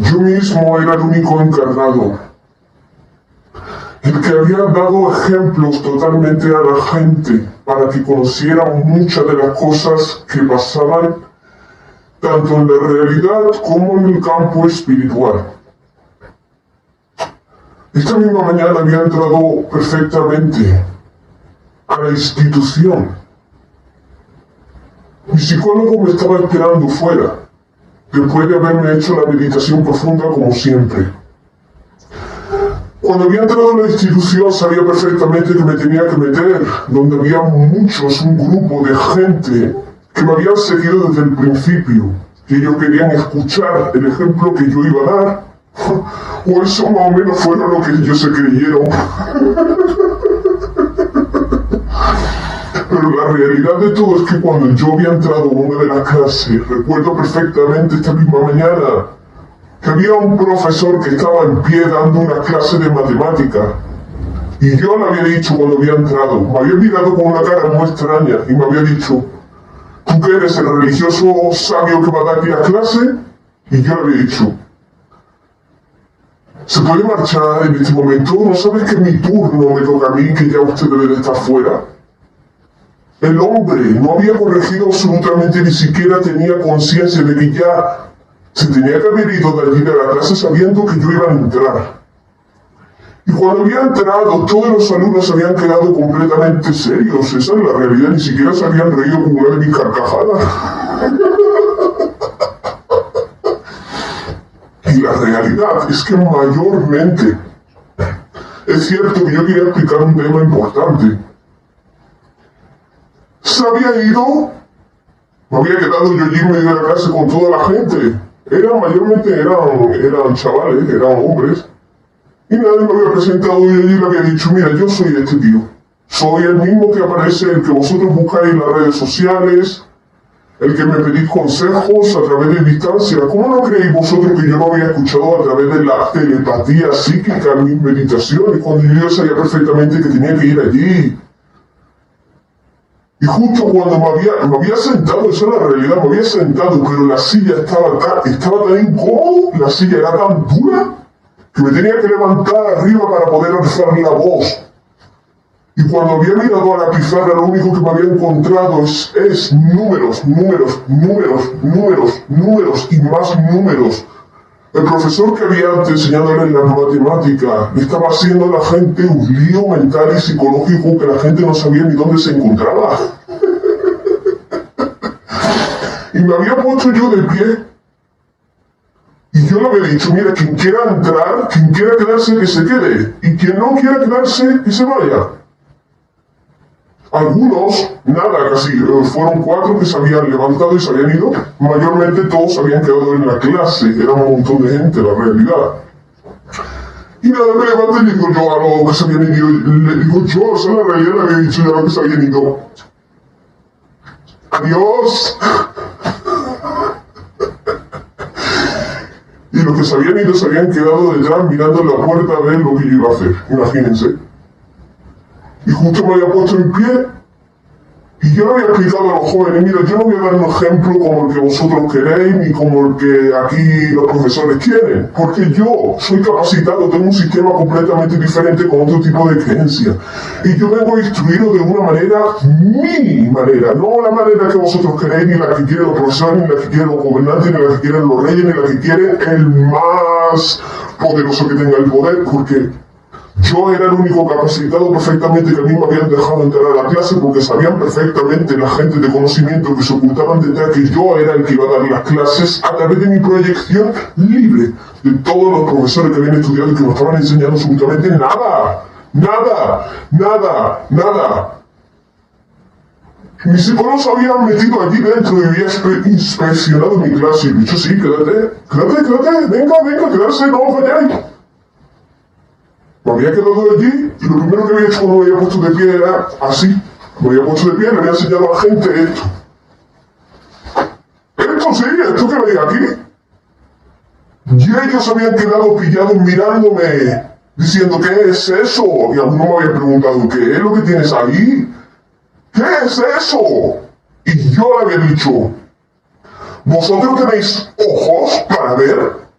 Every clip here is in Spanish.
Yo mismo era el único encargado, el que había dado ejemplos totalmente a la gente para que conocieran muchas de las cosas que pasaban tanto en la realidad como en el campo espiritual. Esta misma mañana había entrado perfectamente a la institución. Mi psicólogo me estaba esperando fuera, después de haberme hecho la meditación profunda como siempre. Cuando había entrado a la institución sabía perfectamente que me tenía que meter, donde había muchos, un grupo de gente que me habían seguido desde el principio, que ellos querían escuchar el ejemplo que yo iba a dar, o eso más o menos fueron lo que ellos se creyeron. Pero la realidad de todo es que cuando yo había entrado a una de las clases, recuerdo perfectamente esta misma mañana, que había un profesor que estaba en pie dando una clase de matemática. Y yo le había dicho cuando había entrado, me había mirado con una cara muy extraña y me había dicho, ¿tú que eres el religioso sabio que va a dar aquí la clase? Y yo le había dicho, ¿se puede marchar en este momento? ¿No sabes que mi turno me toca a mí, que ya usted debe de estar fuera? El hombre no había corregido absolutamente, ni siquiera tenía conciencia de que ya se tenía que haber ido de allí de la clase sabiendo que yo iba a entrar. Y cuando había entrado, todos los alumnos habían quedado completamente serios. Esa es la realidad, ni siquiera se habían reído con una de mis carcajadas. Y la realidad es que mayormente, es cierto que yo quería explicar un tema importante. Se había ido, me había quedado yo allí en medio de la clase con toda la gente. Mayormente eran chavales, eran hombres. Y nadie me había presentado y allí le había dicho, mira, yo soy este tío. Soy el mismo que aparece, el que vosotros buscáis en las redes sociales, el que me pedís consejos a través de distancia. ¿Cómo no creéis vosotros que yo no había escuchado a través de la telepatía psíquica en mis meditaciones, cuando yo sabía perfectamente que tenía que ir allí? Y justo cuando me había sentado, esa es la realidad, me había sentado, pero la silla estaba tan incómodo, la silla era tan dura, que me tenía que levantar arriba para poder alzar la voz. Y cuando había mirado a la pizarra, lo único que me había encontrado es números, números, números, números, números y más números. El profesor que había antes enseñándole la matemática estaba haciendo a la gente un lío mental y psicológico que la gente no sabía ni dónde se encontraba. Y me había puesto yo de pie. Y yo le había dicho, mira, quien quiera entrar, quien quiera quedarse, que se quede. Y quien no quiera quedarse, que se vaya. Algunos, nada, casi fueron 4 que se habían levantado y se habían ido. Mayormente todos habían quedado en la clase, era un montón de gente, la realidad. Y nada, me levanté y le digo yo a los que se habían ido, le digo yo, esa es la realidad, le había dicho ya a los que se habían ido. ¡Adiós! Y los que se habían ido se habían quedado detrás mirando la puerta a ver lo que yo iba a hacer, imagínense. Y justo me había puesto en pie y yo le había explicado a los jóvenes, mira, yo no voy a dar un ejemplo como el que vosotros queréis ni como el que aquí los profesores quieren, porque yo soy capacitado, tengo un sistema completamente diferente con otro tipo de creencias. Y yo vengo a instruiros de una manera, mi manera, no la manera que vosotros queréis, ni la que quieren los profesores, ni la que quieren los gobernantes, ni la que quieren los reyes, ni la que quieren el más poderoso que tenga el poder, porque yo era el único capacitado perfectamente que a mí me habían dejado entrar a la clase porque sabían perfectamente la gente de conocimiento que se ocultaban detrás que yo era el que iba a dar las clases a través de mi proyección libre de todos los profesores que habían estudiado y que no estaban enseñando absolutamente nada. Nada, nada, nada. Mis psicólogos se habían metido allí dentro y habían inspeccionado mi clase y dicho, sí, quédate, venga, quedarse, no os vayáis. Me había quedado allí y lo primero que había hecho cuando me había puesto de pie era así. Me había puesto de pie y le había enseñado a la gente esto. Esto sí, esto que veis aquí. Y ellos habían quedado pillados mirándome, diciendo, ¿qué es eso? Y algunos me habían preguntado, ¿qué es lo que tienes ahí? ¿Qué es eso? Y yo le había dicho, ¿vosotros tenéis ojos para ver?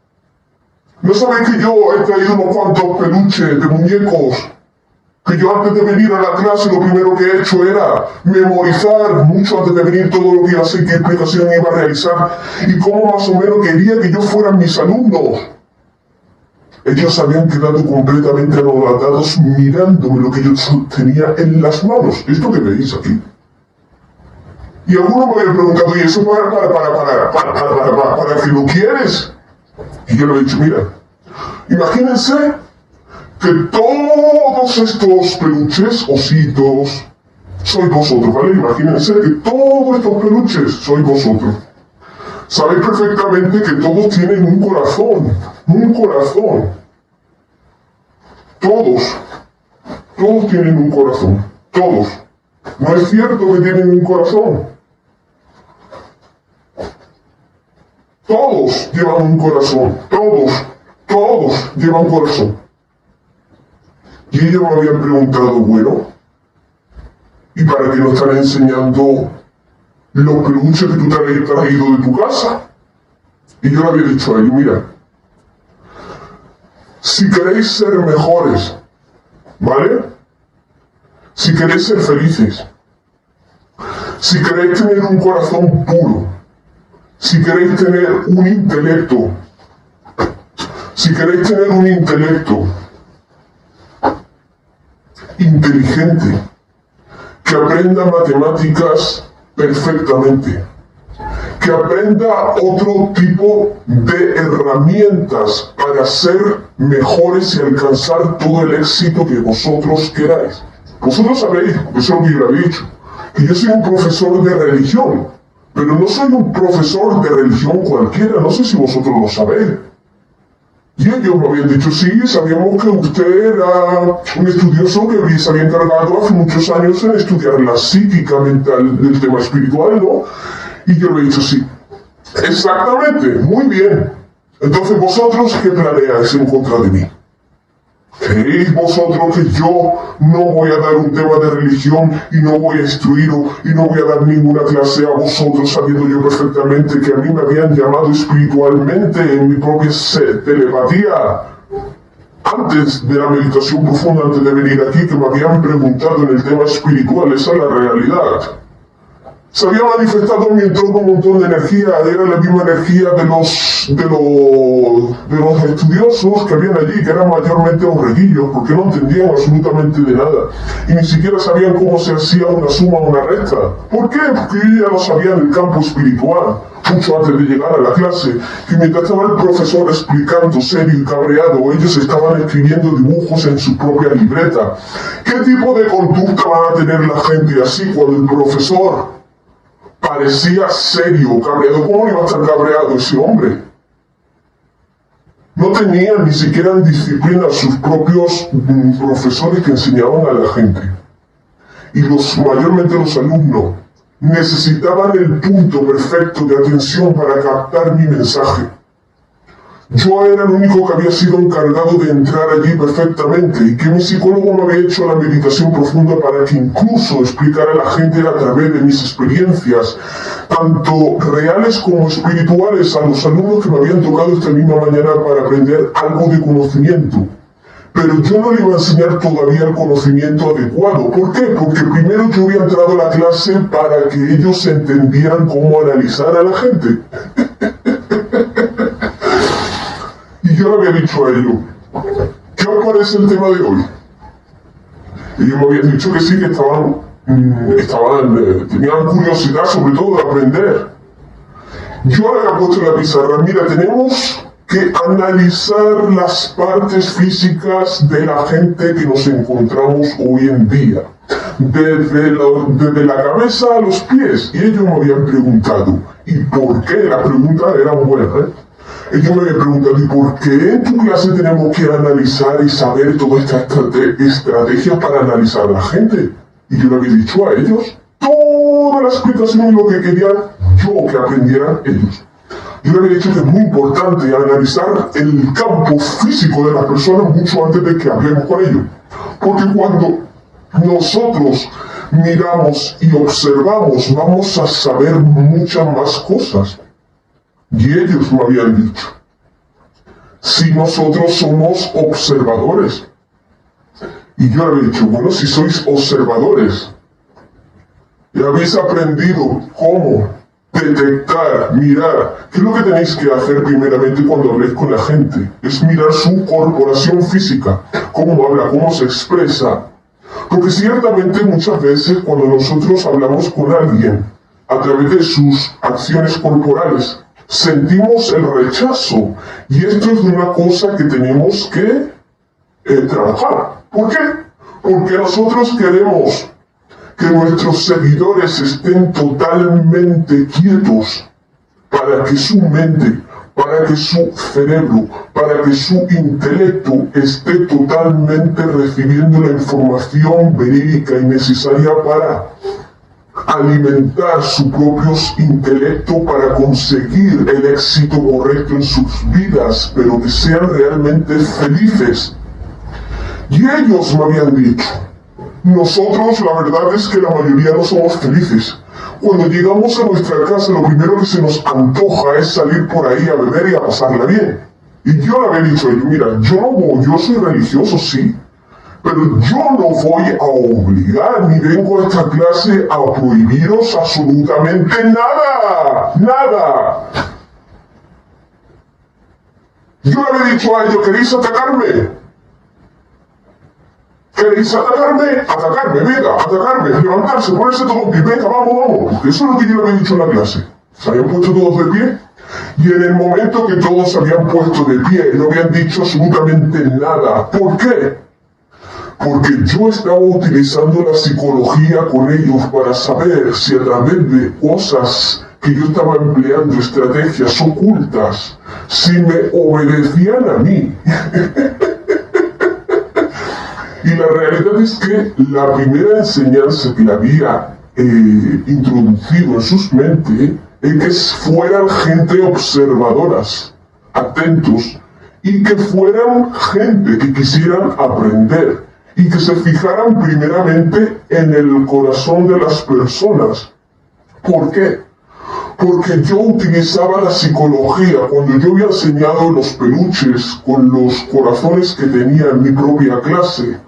¿No sabéis que yo he traído unos cuantos peluches de muñecos? Que yo antes de venir a la clase lo primero que he hecho era memorizar mucho antes de venir todo lo que iba a hacer, qué explicación iba a realizar y cómo más o menos quería que yo fueran mis alumnos. Ellos habían quedado completamente anonadados mirándome lo que yo tenía en las manos. Esto que veis aquí. Y algunos me habían preguntado, ¿y eso para qué lo quieres? Y yo le he dicho, mira, imagínense que todos estos peluches, ositos, sois vosotros, ¿vale? Imagínense que todos estos peluches sois vosotros. Sabéis perfectamente que todos tienen un corazón. Todos tienen un corazón. Todos. ¿No es cierto que tienen un corazón? Todos llevan un corazón. Todos llevan un corazón. Y ellos me habían preguntado, bueno, ¿y para qué nos están enseñando los peluches que tú te has traído de tu casa? Y yo le había dicho a ellos, mira, si queréis ser mejores, ¿vale? Si queréis ser felices, si queréis tener un corazón puro, si queréis tener un intelecto, inteligente, que aprenda matemáticas perfectamente, que aprenda otro tipo de herramientas para ser mejores y alcanzar todo el éxito que vosotros queráis. Vosotros sabéis, eso es lo que yo le había dicho, que yo soy un profesor de religión, pero no soy un profesor de religión cualquiera, no sé si vosotros lo sabéis. Y ellos me habían dicho, sí, sabíamos que usted era un estudioso que se había encargado hace muchos años en estudiar la psíquica mental del tema espiritual, ¿no? Y yo le he dicho, sí, exactamente, muy bien. Entonces, ¿vosotros qué planeáis en contra de mí? ¿Creéis vosotros que yo no voy a dar un tema de religión y no voy a instruiros y no voy a dar ninguna clase a vosotros, sabiendo yo perfectamente que a mí me habían llamado espiritualmente en mi propia telepatía? Antes de la meditación profunda, antes de venir aquí, que me habían preguntado en el tema espiritual, esa es la realidad. Se había manifestado en mi entorno un montón de energía, era la misma energía de los estudiosos que habían allí, que eran mayormente borreguillos, porque no entendían absolutamente de nada, y ni siquiera sabían cómo se hacía una suma o una resta. ¿Por qué? Porque ya lo sabían en el campo espiritual, mucho antes de llegar a la clase, que mientras estaba el profesor explicando serio y cabreado, ellos estaban escribiendo dibujos en su propia libreta. ¿Qué tipo de conducta van a tener la gente así cuando el profesor parecía serio, cabreado? ¿Cómo iba a estar cabreado ese hombre? No tenían ni siquiera en disciplina sus propios profesores que enseñaban a la gente. Y mayormente los alumnos necesitaban el punto perfecto de atención para captar mi mensaje. Yo era el único que había sido encargado de entrar allí perfectamente y que mi psicólogo me había hecho la meditación profunda para que incluso explicara a la gente a través de mis experiencias, tanto reales como espirituales, a los alumnos que me habían tocado esta misma mañana para aprender algo de conocimiento. Pero yo no le iba a enseñar todavía el conocimiento adecuado. ¿Por qué? Porque primero yo había entrado a la clase para que ellos entendieran cómo analizar a la gente. Y yo le había dicho a ellos, ¿qué os parece el tema de hoy? Y ellos me habían dicho que sí, que tenían curiosidad sobre todo de aprender. Yo le había puesto en la pizarra, mira, tenemos que analizar las partes físicas de la gente que nos encontramos hoy en día, desde la cabeza a los pies. Y ellos me habían preguntado, ¿y por qué? La pregunta era buena, ¿eh? Ellos me habían preguntado, ¿y por qué en tu clase tenemos que analizar y saber toda esta estrategia para analizar a la gente? Y yo le había dicho a ellos toda la explicación y lo que querían yo que aprendieran ellos. Yo le había dicho que es muy importante analizar el campo físico de las personas mucho antes de que hablemos con ellos. Porque cuando nosotros miramos y observamos, vamos a saber muchas más cosas. Y ellos me habían dicho, si nosotros somos observadores? Y yo le había dicho, bueno, si sois observadores y habéis aprendido cómo detectar, mirar, ¿qué es lo que tenéis que hacer primeramente cuando habléis con la gente? Es mirar su corporación física, cómo habla, cómo se expresa. Porque ciertamente muchas veces cuando nosotros hablamos con alguien a través de sus acciones corporales, sentimos el rechazo. Y esto es una cosa que tenemos que trabajar. ¿Por qué? Porque nosotros queremos que nuestros seguidores estén totalmente quietos para que su mente, para que su cerebro, para que su intelecto esté totalmente recibiendo la información verídica y necesaria para alimentar su propio intelecto para conseguir el éxito correcto en sus vidas, pero que sean realmente felices. Y ellos me habían dicho, nosotros la verdad es que la mayoría no somos felices. Cuando llegamos a nuestra casa lo primero que se nos antoja es salir por ahí a beber y a pasarla bien. Y yo le había dicho a ellos, mira, yo soy religioso, sí, pero yo no voy a obligar ni vengo a esta clase a prohibiros absolutamente nada, nada. Yo le había dicho a ellos, ¿queréis atacarme? ¿Queréis atacarme? Atacarme, venga, atacarme, levantarse, ponerse todo en pie, venga, vamos. Eso es lo que yo le había dicho en la clase. Se habían puesto todos de pie, y en el momento que todos se habían puesto de pie, no habían dicho absolutamente nada. ¿Por qué? Porque yo estaba utilizando la psicología con ellos para saber si a través de cosas que yo estaba empleando, estrategias ocultas, si me obedecían a mí. Y la realidad es que la primera enseñanza que le había introducido en sus mentes es que fueran gente observadoras, atentos, y que fueran gente que quisieran aprender y que se fijaran primeramente en el corazón de las personas. ¿Por qué? Porque yo utilizaba la psicología cuando yo había enseñado los peluches con los corazones que tenía en mi propia clase.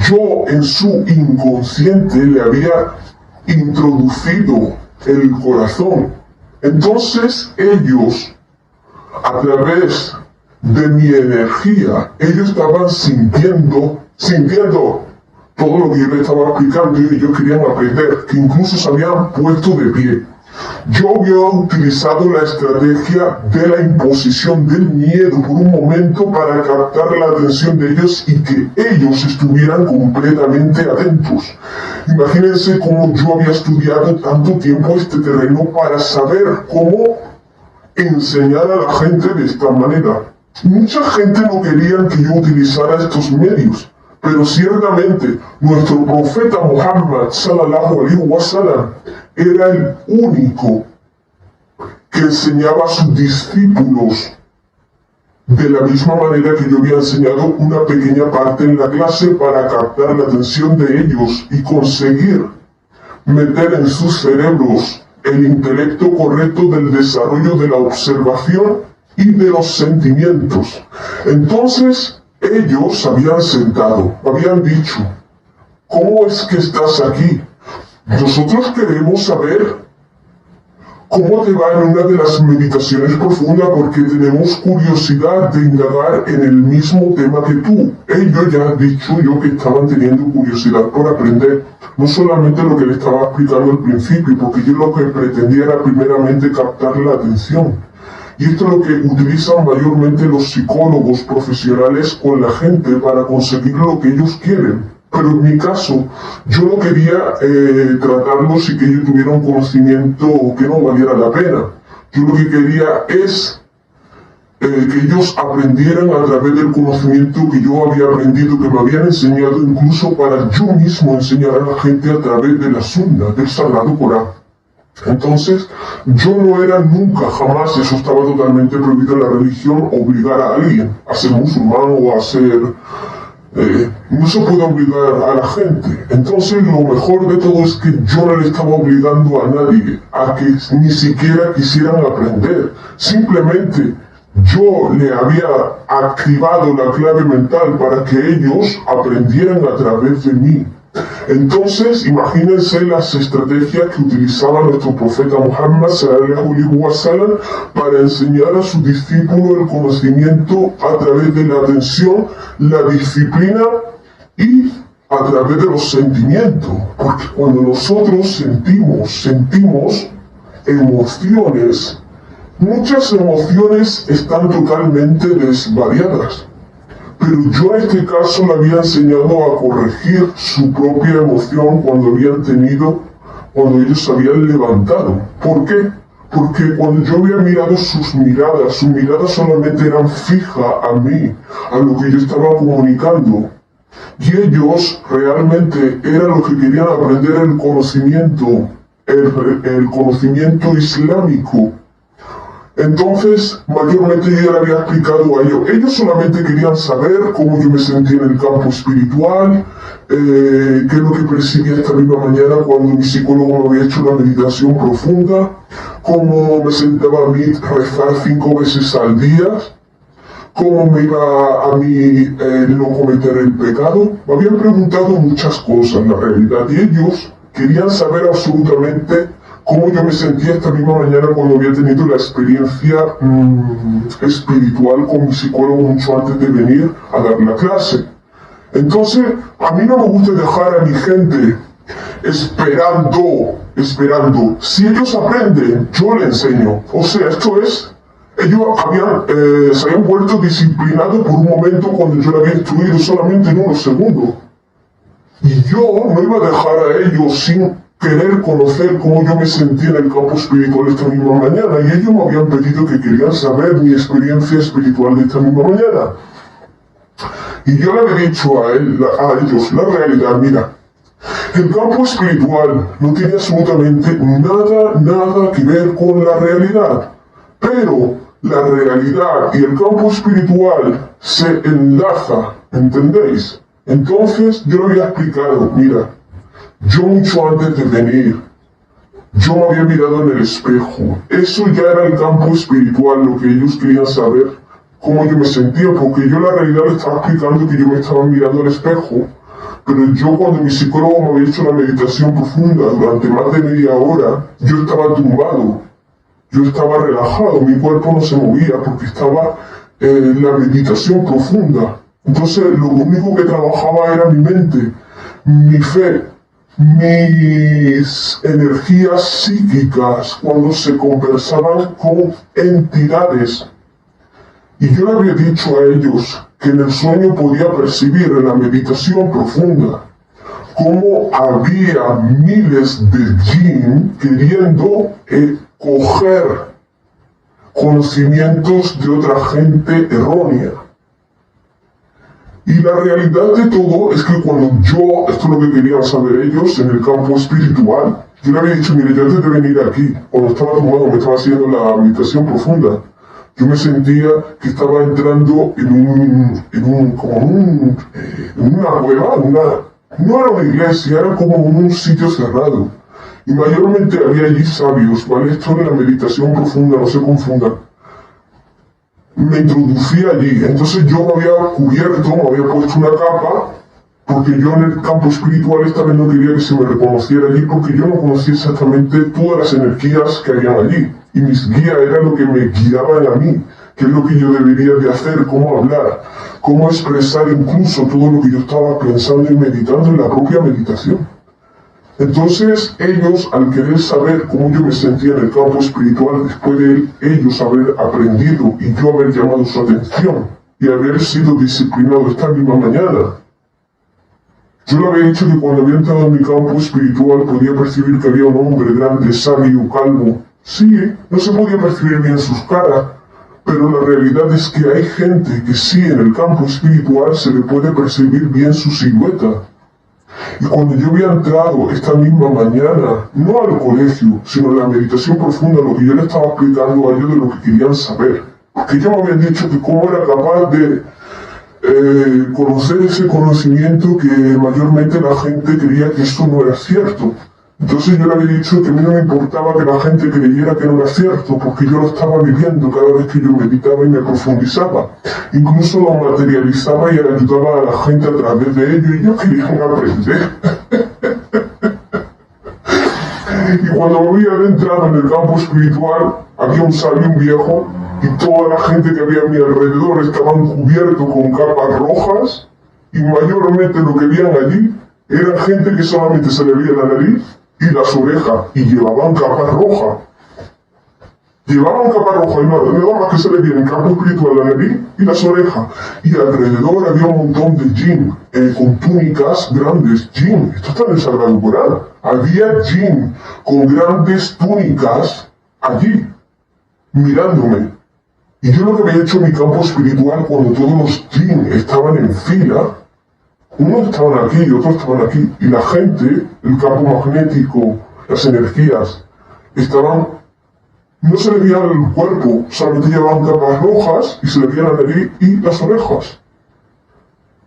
Yo en su inconsciente le había introducido el corazón. Entonces ellos, a través de mi energía, ellos estaban sintiendo todo lo que yo les estaba explicando y ellos querían aprender, que incluso se habían puesto de pie. Yo había utilizado la estrategia de la imposición del miedo por un momento para captar la atención de ellos y que ellos estuvieran completamente atentos. Imagínense cómo yo había estudiado tanto tiempo este terreno para saber cómo enseñar a la gente de esta manera. Mucha gente no quería que yo utilizara estos medios, pero ciertamente nuestro profeta Muhammad sallallahu alaihi wasallam era el único que enseñaba a sus discípulos de la misma manera que yo había enseñado una pequeña parte en la clase para captar la atención de ellos y conseguir meter en sus cerebros el intelecto correcto del desarrollo de la observación y de los sentimientos. Entonces ellos habían sentado, habían dicho, ¿cómo es que estás aquí? Nosotros queremos saber cómo te va en una de las meditaciones profundas porque tenemos curiosidad de indagar en el mismo tema que tú. Ellos ya han dicho yo que estaban teniendo curiosidad por aprender, no solamente lo que le estaba explicando al principio, porque yo lo que pretendía era primeramente captar la atención. Y esto es lo que utilizan mayormente los psicólogos profesionales con la gente para conseguir lo que ellos quieren. Pero en mi caso, yo no quería tratarlos y que ellos tuvieran un conocimiento que no valiera la pena. Yo lo que quería es que ellos aprendieran a través del conocimiento que yo había aprendido, que me habían enseñado incluso para yo mismo enseñar a la gente a través de la Sunna, del Sagrado Corán. Entonces, yo no era nunca, jamás, eso estaba totalmente prohibido en la religión, obligar a alguien a ser musulmán o a ser... no se puede obligar a la gente. Entonces lo mejor de todo es que yo no le estaba obligando a nadie a que ni siquiera quisieran aprender. Simplemente yo le había activado la clave mental para que ellos aprendieran a través de mí. Entonces, imagínense las estrategias que utilizaba nuestro profeta Muhammad sallallahu alaihi wasallam para enseñar a su discípulo el conocimiento a través de la atención, la disciplina y a través de los sentimientos. Porque cuando nosotros sentimos emociones, muchas emociones están totalmente desvariadas. Pero yo en este caso le había enseñado a corregir su propia emoción cuando ellos se habían levantado. ¿Por qué? Porque cuando yo había mirado sus miradas solamente eran fijas a mí, a lo que yo estaba comunicando. Y ellos realmente era lo que querían aprender el conocimiento islámico. Entonces, mayormente yo ya le había explicado a ellos. Ellos solamente querían saber cómo yo me sentía en el campo espiritual, qué es lo que percibía esta misma mañana cuando mi psicólogo me había hecho una meditación profunda, cómo me sentaba a mí rezar 5 veces al día, cómo me iba a mí no cometer el pecado. Me habían preguntado muchas cosas en la realidad y ellos querían saber absolutamente cómo yo me sentía esta misma mañana cuando había tenido la experiencia espiritual con mi psicólogo mucho antes de venir a dar la clase. Entonces, a mí no me gusta dejar a mi gente esperando. Si ellos aprenden, yo les enseño. O sea, esto es, ellos se habían vuelto disciplinados por un momento cuando yo le había instruido solamente en unos segundos. Y yo no iba a dejar a ellos sin querer conocer cómo yo me sentía en el campo espiritual esta misma mañana. Y ellos me habían pedido que querían saber mi experiencia espiritual de esta misma mañana. Y yo le había dicho a ellos la realidad. Mira, el campo espiritual no tiene absolutamente nada que ver con la realidad. Pero la realidad y el campo espiritual se enlaza, ¿entendéis? Entonces yo le había explicado, mira, yo mucho antes de venir, yo me había mirado en el espejo. Eso ya era el campo espiritual, lo que ellos querían saber, cómo yo me sentía, porque yo la realidad le estaba explicando que yo me estaba mirando al espejo. Pero yo cuando mi psicólogo me había hecho una meditación profunda durante más de media hora, yo estaba tumbado, yo estaba relajado, mi cuerpo no se movía porque estaba en la meditación profunda. Entonces lo único que trabajaba era mi mente, mi fe, mis energías psíquicas cuando se conversaban con entidades. Y yo le había dicho a ellos que en el sueño podía percibir en la meditación profunda cómo había miles de jinn queriendo coger conocimientos de otra gente errónea. Y la realidad de todo es que cuando esto es lo que querían saber ellos en el campo espiritual, yo le había dicho, mire, yo antes de venir aquí, cuando estaba tumbado, me estaba haciendo la meditación profunda, yo me sentía que estaba entrando en una cueva, no era una iglesia, era como un sitio cerrado. Y mayormente había allí sabios, ¿vale? Esto en la meditación profunda, no se confundan. Me introducí allí, entonces yo me había cubierto, me había puesto una capa, porque yo en el campo espiritual esta vez no quería que se me reconociera allí, porque yo no conocía exactamente todas las energías que habían allí. Y mis guías eran lo que me guiaban a mí, qué es lo que yo debería de hacer, cómo hablar, cómo expresar incluso todo lo que yo estaba pensando y meditando en la propia meditación. Entonces ellos, al querer saber cómo yo me sentía en el campo espiritual, después de ellos haber aprendido y yo haber llamado su atención y haber sido disciplinado esta misma mañana, yo le había dicho que cuando había entrado en mi campo espiritual podía percibir que había un hombre grande, sabio, calvo. Sí, no se podía percibir bien sus caras, pero la realidad es que hay gente que sí, en el campo espiritual se le puede percibir bien su silueta. Y cuando yo había entrado esta misma mañana, no al colegio, sino en la meditación profunda, lo que yo le estaba explicando a ellos de lo que querían saber. Porque ellos me habían dicho que cómo era capaz de conocer ese conocimiento que mayormente la gente creía que esto no era cierto. Entonces yo le había dicho que a mí no me importaba que la gente creyera que no era cierto, porque yo lo estaba viviendo cada vez que yo meditaba y me profundizaba. Incluso lo materializaba y ayudaba a la gente a través de ello, y ellos querían aprender. Y cuando me había adentrado en el campo espiritual, había un sabio, un viejo, y toda la gente que había a mi alrededor estaban cubiertos con capas rojas, y mayormente lo que veían allí era gente que solamente se le veía la nariz y las orejas, y llevaban capas rojas. Llevaban capas rojas y nada más que se le veía en el campo espiritual la nariz y las orejas. Y alrededor había un montón de jinn con túnicas grandes. Jinn, esto está en el Sagrado Corán. Había jinn con grandes túnicas allí, mirándome. Y yo lo que había hecho en mi campo espiritual, cuando todos los jinn estaban en fila, unos estaban aquí y otros estaban aquí, y la gente, el campo magnético, las energías, no se le veía el cuerpo, solamente llevaban capas rojas y se le veía la nariz y las orejas.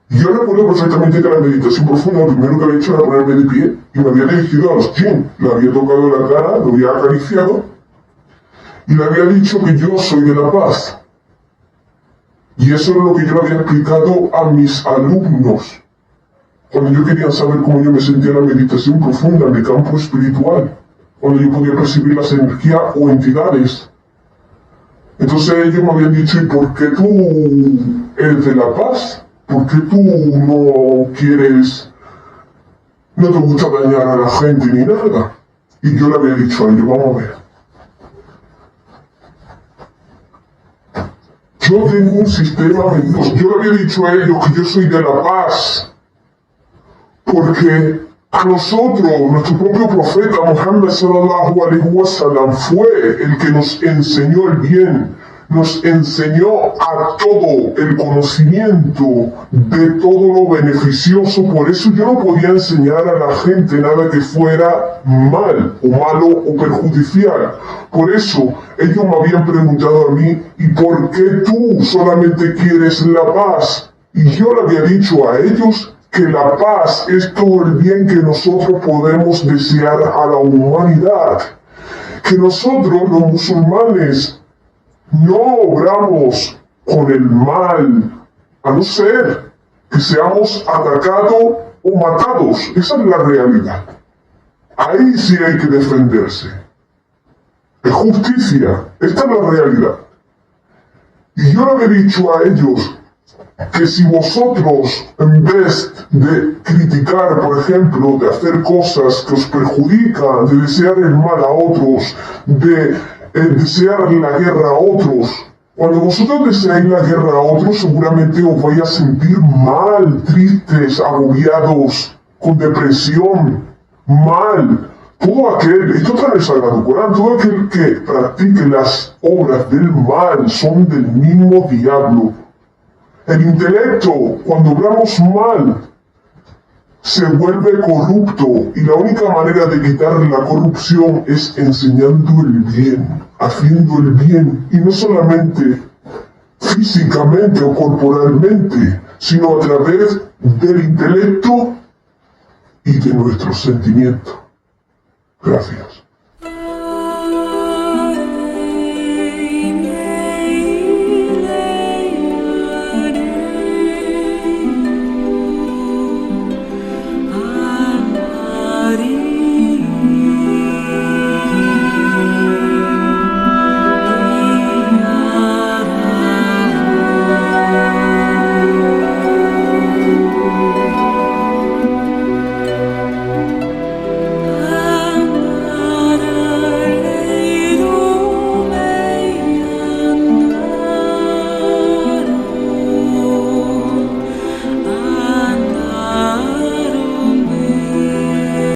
Y yo recuerdo perfectamente que la meditación profunda, lo primero que había hecho era ponerme de pie y me había dirigido a los jinn, le había tocado la cara, lo había acariciado y le había dicho que yo soy de la paz. Y eso es lo que yo le había explicado a mis alumnos cuando yo quería saber cómo yo me sentía en la meditación profunda, en mi campo espiritual, cuando yo podía percibir las energías o entidades. Entonces ellos me habían dicho, ¿y por qué tú eres de la paz? ¿Por qué tú no te gusta dañar a la gente ni nada? Y yo le había dicho a ellos, vamos a ver. Yo tengo un sistema, pues yo le había dicho a ellos que yo soy de la paz. Porque a nosotros, nuestro propio profeta Muhammad sallallahu alaihi wasallam fue el que nos enseñó el bien, nos enseñó a todo el conocimiento de todo lo beneficioso. Por eso yo no podía enseñar a la gente nada que fuera mal o malo o perjudicial. Por eso ellos me habían preguntado a mí, ¿y por qué tú solamente quieres la paz? Y yo le había dicho a ellos que la paz es todo el bien que nosotros podemos desear a la humanidad. Que nosotros, los musulmanes, no obramos con el mal, a no ser que seamos atacados o matados. Esa es la realidad. Ahí sí hay que defenderse. Es justicia. Esta es la realidad. Y yo le había dicho a ellos que si vosotros, en vez de criticar, por ejemplo, de hacer cosas que os perjudican, de desear el mal a otros, de desear la guerra a otros, cuando vosotros deseáis la guerra a otros, seguramente os vais a sentir mal, tristes, agobiados, con depresión, mal. Todo aquel, esto está en el Sagrado Corán, todo aquel que practique las obras del mal son del mismo diablo. El intelecto, cuando obramos mal, se vuelve corrupto, y la única manera de quitar la corrupción es enseñando el bien, haciendo el bien, y no solamente físicamente o corporalmente, sino a través del intelecto y de nuestros sentimientos. Gracias.